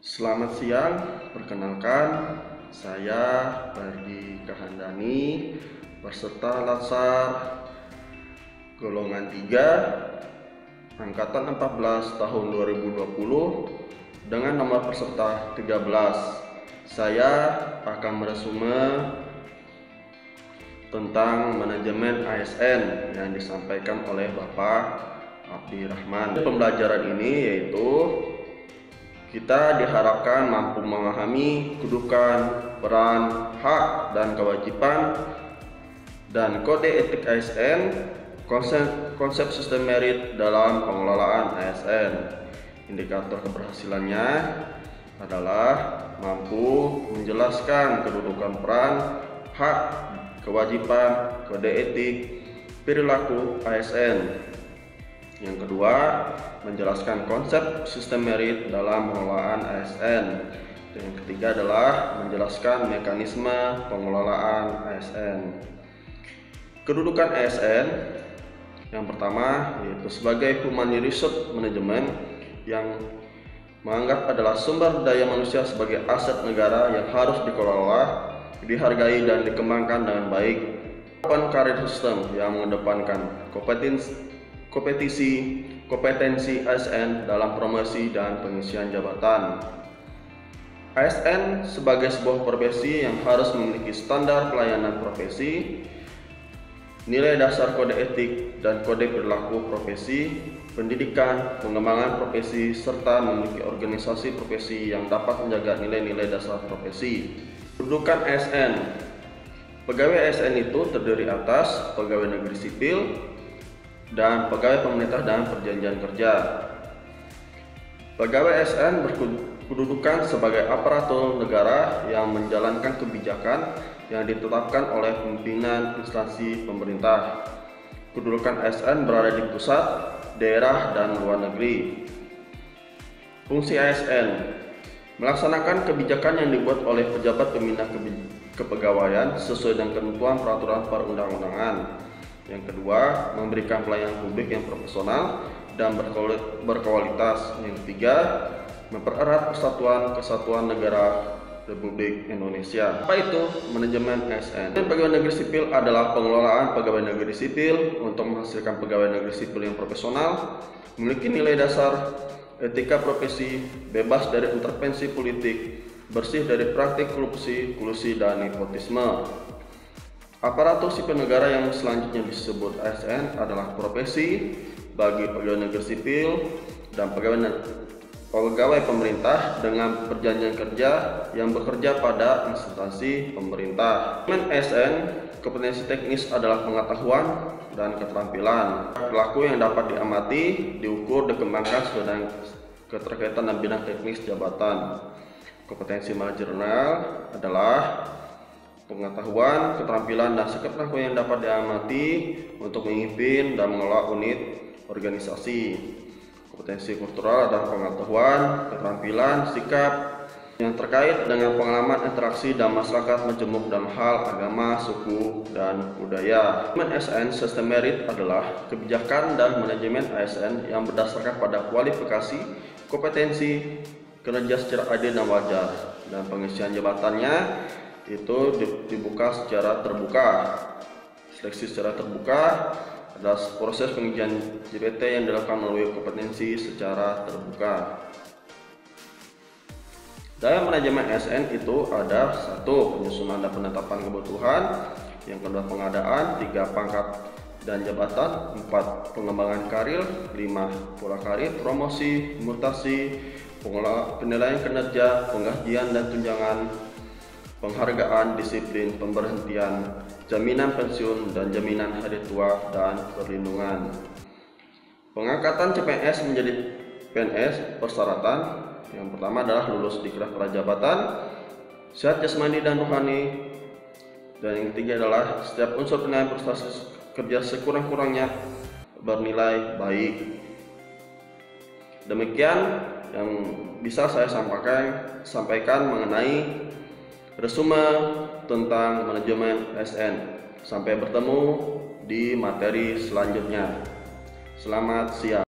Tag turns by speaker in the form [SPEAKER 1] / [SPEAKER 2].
[SPEAKER 1] Selamat siang, perkenalkan saya Bardi Kahandani, peserta Latsar golongan 3 angkatan 14 tahun 2020 dengan nomor peserta 13. Saya akan meresume tentang manajemen ASN yang disampaikan oleh Bapak Abdirrahman. Pembelajaran ini yaitu kita diharapkan mampu memahami kedudukan, peran, hak, dan kewajiban dan kode etik ASN, konsep sistem merit dalam pengelolaan ASN. Indikator keberhasilannya adalah mampu menjelaskan kedudukan, peran, hak, kewajiban, kode etik, perilaku ASN. Yang kedua, menjelaskan konsep sistem merit dalam pengelolaan ASN. Dan yang ketiga adalah menjelaskan mekanisme pengelolaan ASN. Kedudukan ASN yang pertama yaitu sebagai Human Resource Management yang menganggap adalah sumber daya manusia sebagai aset negara yang harus dikelola, dihargai dan dikembangkan dengan baik. Open Career System yang mengedepankan kompetensi ASN dalam promosi dan pengisian jabatan. ASN sebagai sebuah profesi yang harus memiliki standar pelayanan profesi, nilai dasar kode etik dan kode perilaku profesi, pendidikan, pengembangan profesi, serta memiliki organisasi profesi yang dapat menjaga nilai-nilai dasar profesi. Kedudukan ASN. Pegawai ASN itu terdiri atas pegawai negeri sipil dan pegawai pemerintah dan perjanjian kerja. Pegawai ASN berkedudukan sebagai aparatur negara yang menjalankan kebijakan yang ditetapkan oleh pimpinan instansi pemerintah. Kedudukan ASN berada di pusat, daerah, dan luar negeri. Fungsi ASN melaksanakan kebijakan yang dibuat oleh pejabat pembina kepegawaian sesuai dengan ketentuan peraturan perundang-undangan. Yang kedua, memberikan pelayanan publik yang profesional dan berkualitas. Yang ketiga, mempererat kesatuan negara Republik Indonesia. Apa itu manajemen ASN? Pegawai negeri sipil adalah pengelolaan pegawai negeri sipil untuk menghasilkan pegawai negeri sipil yang profesional, memiliki nilai dasar etika profesi, bebas dari intervensi politik, bersih dari praktik korupsi, kolusi, dan nepotisme. Aparatur sipil negara yang selanjutnya disebut ASN adalah profesi bagi pegawai negeri sipil dan pegawai pemerintah dengan perjanjian kerja yang bekerja pada instansi pemerintah. ASN, kompetensi teknis adalah pengetahuan dan keterampilan. Perilaku yang dapat diamati, diukur, dikembangkan sesuai dengan keterkaitan dan bidang teknis jabatan. Kompetensi manajerial adalah pengetahuan, keterampilan, dan sikap laku yang dapat diamati untuk memimpin dan mengelola unit organisasi. Kompetensi kultural adalah pengetahuan, keterampilan, sikap yang terkait dengan pengalaman interaksi dan masyarakat majemuk dalam hal agama, suku, dan budaya. Manajemen ASN sistem merit adalah kebijakan dan manajemen ASN yang berdasarkan pada kualifikasi, kompetensi, kinerja secara adil dan wajar, dan pengisian jabatannya itu dibuka secara terbuka. Seleksi secara terbuka adalah proses pengujian JBT yang dilakukan melalui kompetensi secara terbuka. Dalam manajemen ASN itu ada 1. Penyusunan dan penetapan kebutuhan, yang kedua pengadaan, 3. Pangkat dan jabatan, 4. Pengembangan karir, 5. Pola karir, promosi, mutasi, penilaian kinerja, penggajian dan tunjangan, penghargaan, disiplin, pemberhentian, jaminan pensiun, dan jaminan hari tua dan perlindungan. Pengangkatan CPNS menjadi PNS persyaratan yang pertama adalah lulus diklat prajabatan, sehat jasmani dan rohani, dan yang ketiga adalah setiap unsur penilaian prestasi kerja sekurang-kurangnya bernilai baik. Demikian yang bisa saya sampaikan mengenai resume tentang manajemen ASN. Sampai bertemu di materi selanjutnya. Selamat siang.